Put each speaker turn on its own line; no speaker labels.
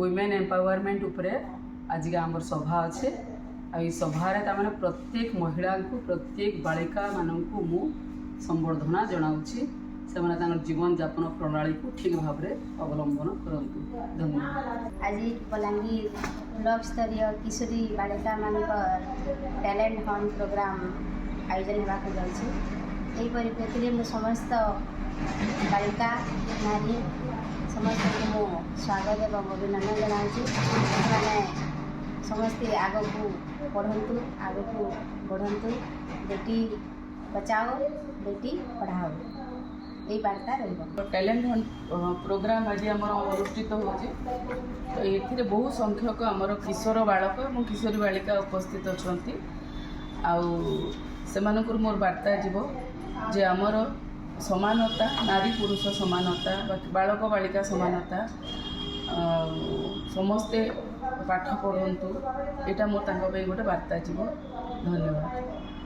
Women empowerment उपरे आज आमर सभा अच्छे आई सभारे ताମାନେ प्रत्येक महिला को प्रत्येक बालिका मानक मु संबर्धना जनाऊँगी से जीवन यापन प्रणाली को ठीक भाव में अवलंबन करंतु। धन्यवाद।
आज बलांगीर ब्लॉक स्तरीय किशोरी बालिका मान टैलेंट हंट प्रोग्राम आयोजन होगा जाऊँगी। यही परिप्रेक्षी में समस्त बालिका नारी समस्त को स्वागत एवं अभिनंदन जनाऊँगी। मैंने समस्ते आग को पढ़तु आग को बढ़ंतु बेटी बचाओ बेटी पढ़ाओ यही वार्ता रही।
टैलेंट हंट प्रोग्राम आज आम अनुष्ठित होची तो ये बहु संख्यक आमर किशोर बालक और किशोरी बालिका उपस्थित अच्छा से मोर वार्ता जीव जे आमर समानता नारी पुरुष समानता बालक बालिका समानता समस्ते पाठ पढ़तु यहाँ मोर गोटे वार्ता जीव। धन्यवाद।